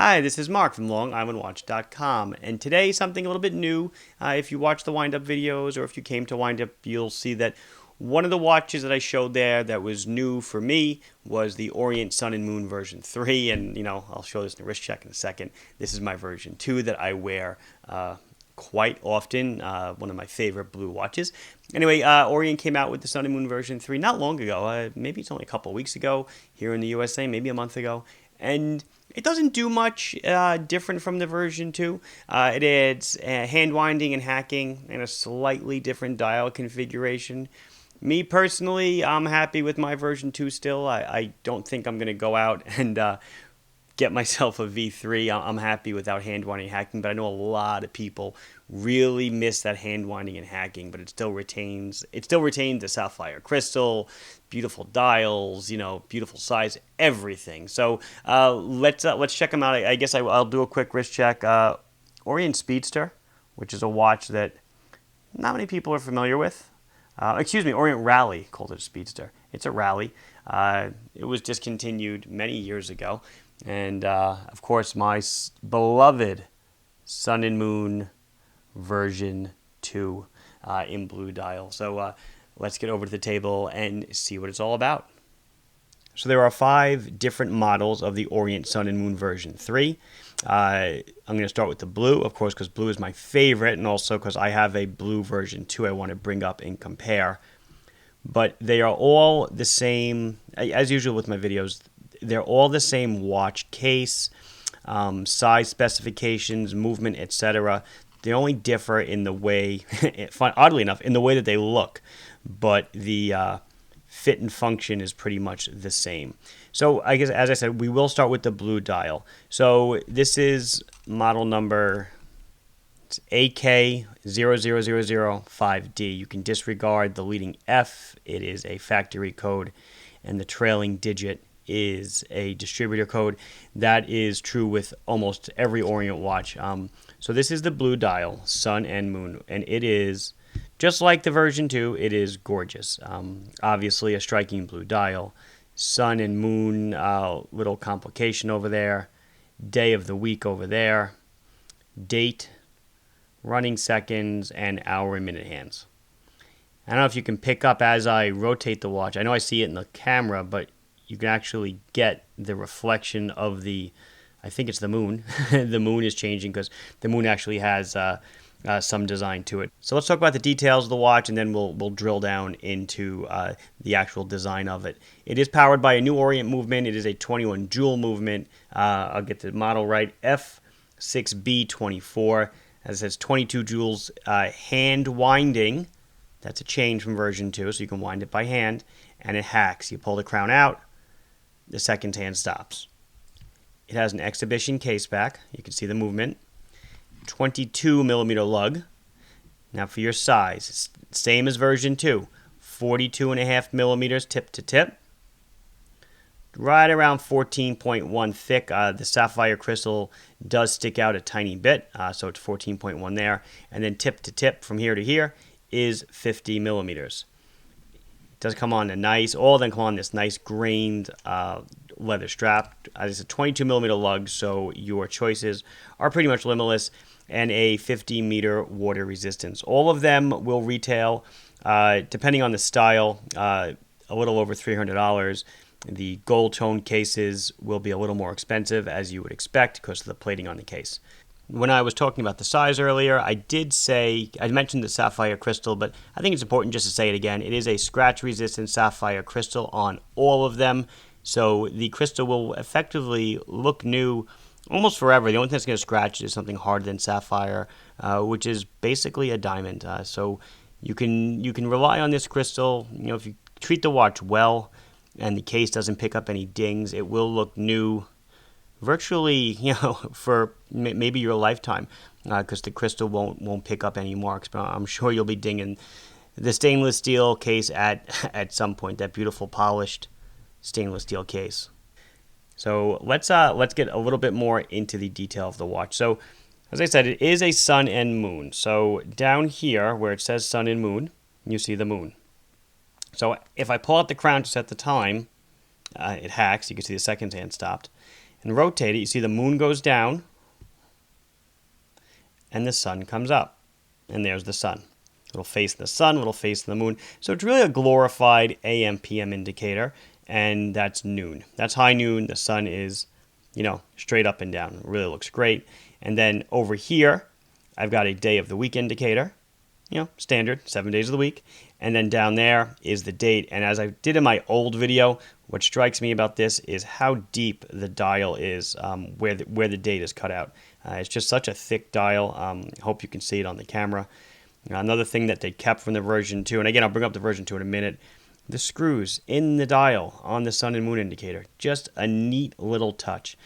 Hi, this is Mark from LongIslandWatch.com, and today something a little bit new. If you watch the wind-up videos, or if you came to wind-up, you'll see that one of the watches that I showed there that was new for me was the Orient Sun and Moon version 3, and I'll show this in a wrist check in a second. This is my version 2 that I wear quite often, one of my favorite blue watches. Anyway, Orient came out with the Sun and Moon version 3 not long ago. Maybe it's only a couple of weeks ago here in the USA, maybe a month ago. And it doesn't do much different from the version 2. It adds hand winding and hacking and a slightly different dial configuration. Me personally, I'm happy with my version 2 still. I don't think I'm going to go out and get myself a V3. I'm happy without hand winding and hacking, but I know a lot of people really miss that hand winding and hacking, but it still retains the Sapphire Crystal, beautiful dials, beautiful size, everything. So let's check them out. I guess I'll do a quick wrist check. Orient Speedster, which is a watch that not many people are familiar with. Orient Rally, called it a Speedster. It's a Rally. It was discontinued many years ago. And, of course, my beloved Sun and Moon version 2 in blue dial. So let's get over to the table and see what it's all about. So there are 5 different models of the Orient Sun and Moon version 3. I'm going to start with the blue, of course, because blue is my favorite, and also because I have a blue version 2 I want to bring up and compare. But they are all the same, as usual with my videos. They're all the same watch case, size specifications, movement, etc. They only differ in the way, oddly enough, in the way that they look. But the fit and function is pretty much the same. So I guess, as I said, we will start with the blue dial. So this is model number AK00005D. You can disregard the leading F. It is a factory code, and the trailing digit is a distributor code. That is true with almost every Orient watch. So this is the blue dial, Sun and Moon, and it is, just like the version 2, it is gorgeous. Obviously a striking blue dial. Sun and Moon, little complication over there. Day of the week over there. Date, running seconds, and hour and minute hands. I don't know if you can pick up as I rotate the watch. I know I see it in the camera, but you can actually get the reflection of I think it's the moon. The moon is changing because the moon actually has some design to it. So let's talk about the details of the watch, and then we'll drill down into the actual design of it. It is powered by a new Orient movement. It is a 21 jewel movement. I'll get the model right. F6B24. As it says, 22 jewels. Hand winding. That's a change from version 2, so you can wind it by hand. And it hacks. You pull the crown out. The second hand stops. It has an exhibition case back. You can see the movement. 22 millimeter lug. Now for your size, it's same as version 2. 42.5 millimeters tip to tip. Right around 14.1 thick. The Sapphire Crystal does stick out a tiny bit, so it's 14.1 there. And then tip to tip from here to here is 50 millimeters. Does come on all of them come on this nice grained leather strap. It's a 22 millimeter lug, so your choices are pretty much limitless, and a 50-meter water resistance. All of them will retail, depending on the style, a little over $300. The gold tone cases will be a little more expensive, as you would expect, because of the plating on the case. When I was talking about the size earlier, I mentioned the Sapphire Crystal, but I think it's important just to say it again. It is a scratch-resistant Sapphire Crystal on all of them, so the crystal will effectively look new almost forever. The only thing that's going to scratch is something harder than sapphire, which is basically a diamond. So you can rely on this crystal. If you treat the watch well and the case doesn't pick up any dings, it will look new virtually, for maybe your lifetime, because the crystal won't pick up any marks. But I'm sure you'll be dinging the stainless steel case at some point. That beautiful polished stainless steel case. So let's get a little bit more into the detail of the watch. So as I said, it is a sun and moon. So down here where it says sun and moon, you see the moon. So if I pull out the crown to set the time, it hacks. You can see the seconds hand stopped. and rotate it, you see the moon goes down and the sun comes up. And there's the sun. Little face in the sun, little face in the moon. So it's really a glorified AM PM indicator, and that's noon. That's high noon. The sun is, straight up and down. It really looks great. And then over here, I've got a day of the week indicator. Standard, 7 days of the week. And then down there is the date. And as I did in my old video, what strikes me about this is how deep the dial is, where the date is cut out. It's just such a thick dial. Hope you can see it on the camera. Another thing that they kept from the version 2, and again, I'll bring up the version 2 in a minute, the screws in the dial on the sun and moon indicator. Just a neat little touch.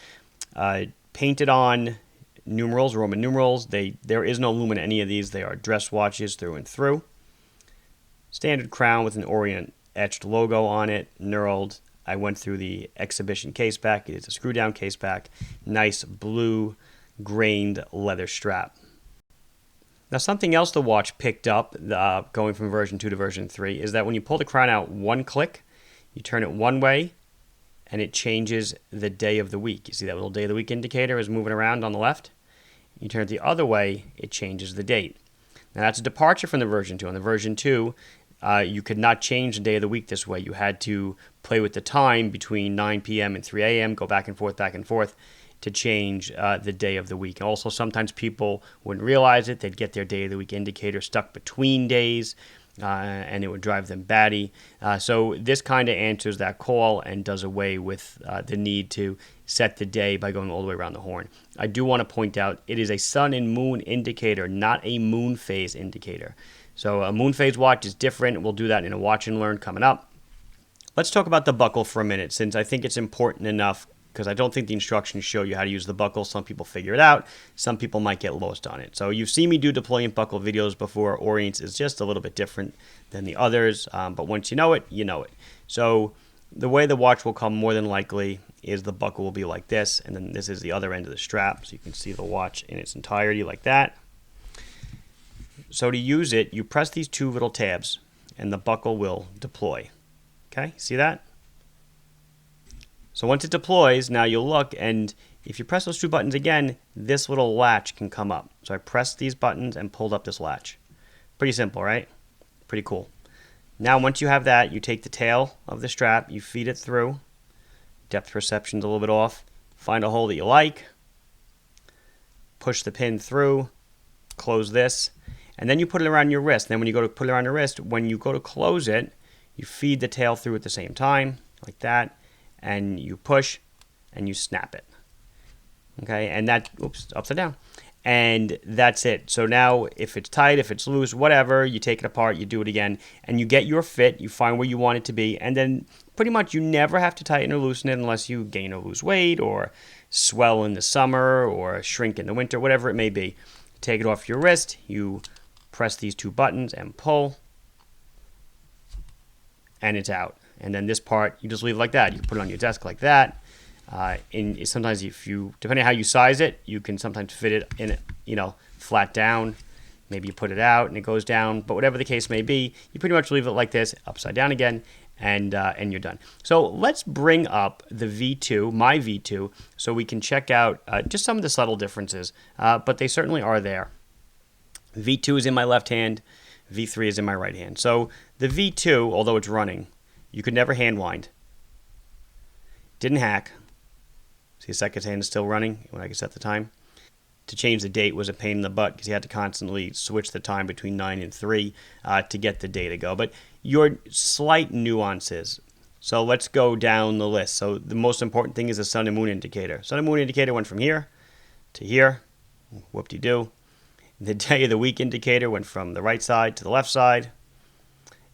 Painted on numerals, Roman numerals. There is no lumen in any of these. They are dress watches through and through. Standard crown with an Orient etched logo on it, knurled. I went through the exhibition case back. It is a screw down case back. Nice blue grained leather strap. Now, something else the watch picked up going from version 2 to version 3 is that when you pull the crown out one click, you turn it one way, and it changes the day of the week. You see that little day of the week indicator is moving around on the left? You turn it the other way, it changes the date. Now, that's a departure from the version 2. On the version 2, you could not change the day of the week this way. You had to play with the time between 9 p.m. and 3 a.m., go back and forth, to change the day of the week. Also, sometimes people wouldn't realize it. They'd get their day of the week indicator stuck between days, and it would drive them batty. So this kind of answers that call and does away with the need to set the day by going all the way around the horn. I do want to point out it is a sun and moon indicator, not a moon phase indicator. So a moon phase watch is different. We'll do that in a watch and learn coming up. Let's talk about the buckle for a minute, since I think it's important enough, because I don't think the instructions show you how to use the buckle. Some people figure it out. Some people might get lost on it. So you've seen me do deployant buckle videos before. Orient's is just a little bit different than the others, but once you know it, you know it. So the way the watch will come more than likely is the buckle will be like this, and then this is the other end of the strap, so you can see the watch in its entirety like that. So to use it, you press these two little tabs, and the buckle will deploy. Okay, see that? So once it deploys, now you'll look, and if you press those two buttons again, this little latch can come up. So I pressed these buttons and pulled up this latch. Pretty simple, right? Pretty cool. Now once you have that, you take the tail of the strap, you feed it through. Depth perception's a little bit off. Find a hole that you like. Push the pin through. Close this. And then you put it around your wrist. Then when you go to put it around your wrist, when you go to close it, you feed the tail through at the same time, like that. And you push and you snap it. Okay, and that, oops, upside down. And that's it. So now if it's tight, if it's loose, whatever, you take it apart, you do it again, and you get your fit, you find where you want it to be, and then pretty much you never have to tighten or loosen it unless you gain or lose weight or swell in the summer or shrink in the winter, whatever it may be. Take it off your wrist, you press these two buttons and pull, and it's out. And then this part, you just leave it like that. You put it on your desk like that. And sometimes if you, depending on how you size it, you can sometimes fit it in, flat down. Maybe you put it out and it goes down. But whatever the case may be, you pretty much leave it like this, upside down again, and you're done. So let's bring up the V2, my V2, so we can check out just some of the subtle differences. But they certainly are there. V2 is in my left hand. V3 is in my right hand. So the V2, although it's running, you could never hand wind. Didn't hack. See, the second hand is still running when I could set the time. To change the date was a pain in the butt because you had to constantly switch the time between 9 and 3 to get the day to go. But your slight nuances. So let's go down the list. So the most important thing is the sun and moon indicator. Sun and moon indicator went from here to here. Whoop-de-doo. The day of the week indicator went from the right side to the left side.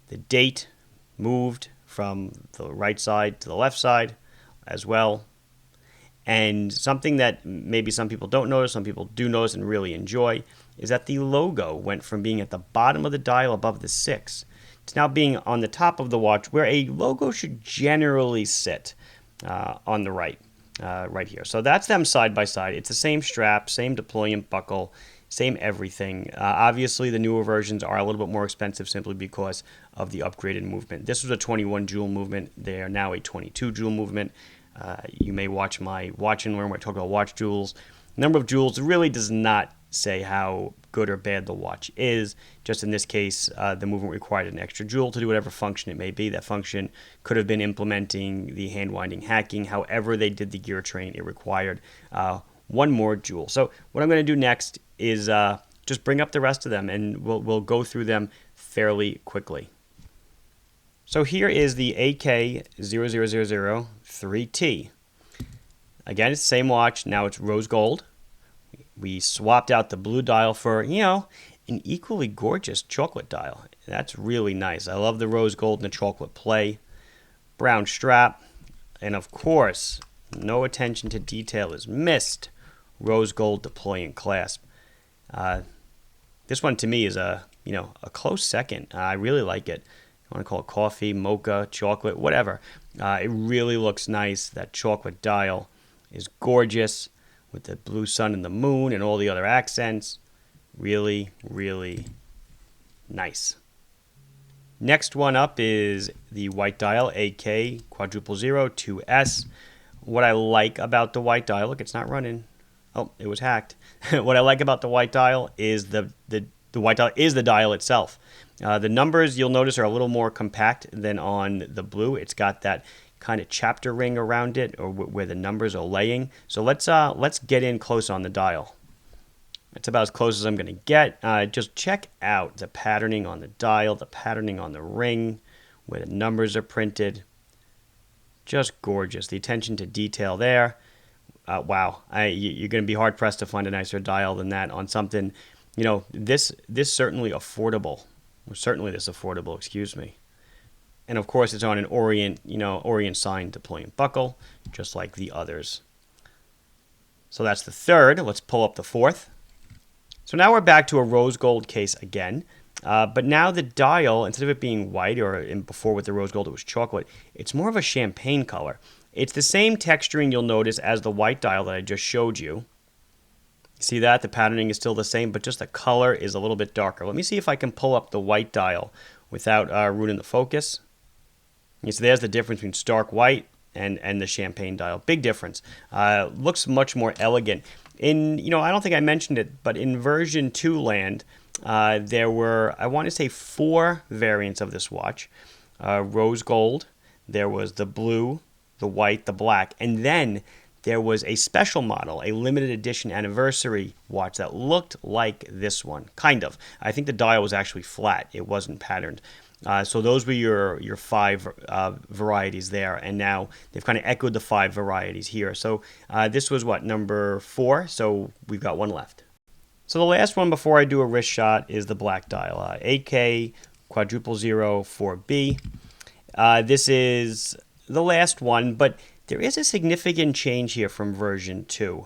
The date moved from the right side to the left side as well. And something that maybe some people don't notice, some people do notice and really enjoy, is that the logo went from being at the bottom of the dial above the 6 to now being on the top of the watch, where a logo should generally sit on the right here. So that's them side by side. It's the same strap, same deployant buckle, same everything. Obviously, the newer versions are a little bit more expensive simply because of the upgraded movement. This was a 21 joule movement. They are now a 22 joule movement. You may watch my Watch and Learn where I talk about watch jewels. Number of jewels really does not say how good or bad the watch is. Just in this case, the movement required an extra jewel to do whatever function it may be. That function could have been implementing the hand-winding hacking. However they did the gear train, it required one more jewel. So what I'm going to do next is just bring up the rest of them, and we'll go through them fairly quickly. So here is the AK00003T. Again, it's the same watch. Now it's rose gold. We swapped out the blue dial for, an equally gorgeous chocolate dial. That's really nice. I love the rose gold and the chocolate play. Brown strap. And of course, no attention to detail is missed. Rose gold deployant clasp. This one to me is a close second. I really like it. I want to call it coffee, mocha, chocolate, whatever. It really looks nice. That chocolate dial is gorgeous with the blue sun and the moon and all the other accents. Really, really nice. Next one up is the white dial, AK quadruple 2S. What I like about the white dial, look, it's not running. Oh, it was hacked. What I like about the white dial is the white dial is the dial itself. The numbers you'll notice are a little more compact than on the blue. It's got that kind of chapter ring around it, or where the numbers are laying. So let's get in close on the dial. It's about as close as I'm going to get. Just check out the patterning on the dial, the patterning on the ring, where the numbers are printed. Just gorgeous. The attention to detail there. Wow. You're going to be hard pressed to find a nicer dial than that on something. This certainly affordable. Certainly this affordable, excuse me. And of course, it's on an Orient Sun deployant buckle, just like the others. So that's the third. Let's pull up the fourth. So now we're back to a rose gold case again. But now the dial, instead of it being white, or before with the rose gold it was chocolate, it's more of a champagne color. It's the same texturing you'll notice as the white dial that I just showed you. See that? The patterning is still the same, but just the color is a little bit darker. Let me see if I can pull up the white dial without ruining the focus. So there's the difference between stark white and the champagne dial. Big difference. Looks much more elegant. I don't think I mentioned it, but in version 2 land, there were, I want to say, 4 variants of this watch. Rose gold, there was the blue, the white, the black, and then there was a special model, a limited edition anniversary watch that looked like this one, kind of. I think the dial was actually flat. It wasn't patterned. So those were your 5 varieties there, and now they've kind of echoed the 5 varieties here. So this was number 4, so we've got one left. So the last one before I do a wrist shot is the black dial, AK quadruple 4B. This is the last one, but there is a significant change here from version 2.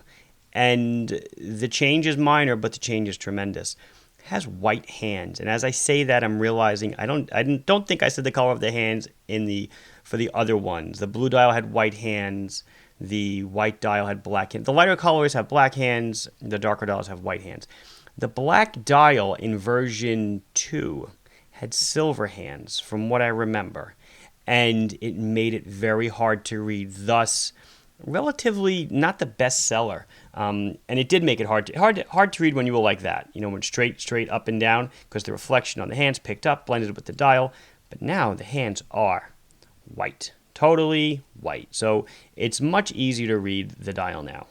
And the change is minor, but the change is tremendous. It has white hands, and as I say that, I'm realizing I don't think I said the color of the hands for the other ones. The blue dial had white hands. The white dial had black hands. The lighter colors have black hands. The darker dials have white hands. The black dial in version 2 had silver hands, from what I remember, and it made it very hard to read. Thus, relatively not the best seller. And it did make it hard to read when you were like that. When straight up and down, because the reflection on the hands picked up, blended with the dial. But now the hands are white, totally white. So it's much easier to read the dial now.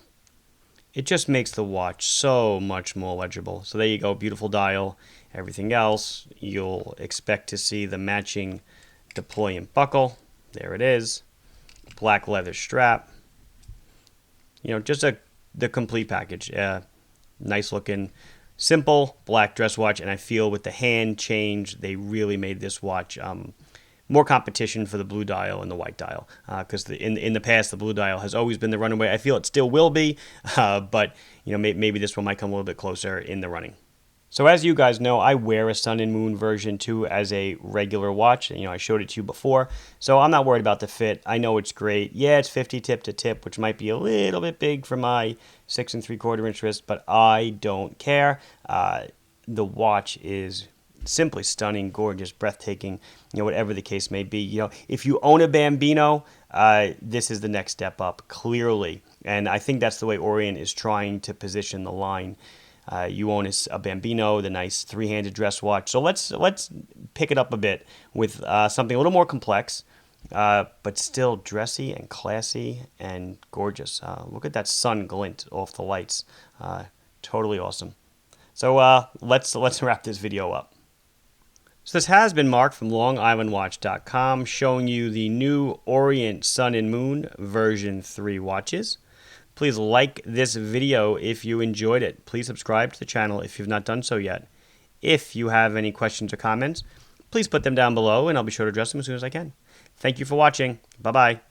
It just makes the watch so much more legible. So there you go, beautiful dial. Everything else, you'll expect to see the matching deployant buckle. There it is. Black leather strap. Just the complete package. Nice looking, simple black dress watch, and I feel with the hand change, they really made this watch more competition for the blue dial and the white dial. Because in the past, the blue dial has always been the runaway. I feel it still will be, but maybe this one might come a little bit closer in the running. So as you guys know, I wear a Sun and Moon version 2 as a regular watch. I showed it to you before, so I'm not worried about the fit. I know it's great. Yeah, it's 50 tip to tip, which might be a little bit big for my 6 3/4 inch wrist, but I don't care. The watch is simply stunning, gorgeous, breathtaking, whatever the case may be. If you own a Bambino, this is the next step up, clearly. And I think that's the way Orient is trying to position the line. You own a Bambino, the nice three-handed dress watch. So let's pick it up a bit with something a little more complex, but still dressy and classy and gorgeous. Look at that sun glint off the lights. Totally awesome. So let's wrap this video up. So this has been Mark from LongIslandWatch.com showing you the new Orient Sun and Moon version 3 watches. Please like this video if you enjoyed it. Please subscribe to the channel if you've not done so yet. If you have any questions or comments, please put them down below and I'll be sure to address them as soon as I can. Thank you for watching. Bye-bye.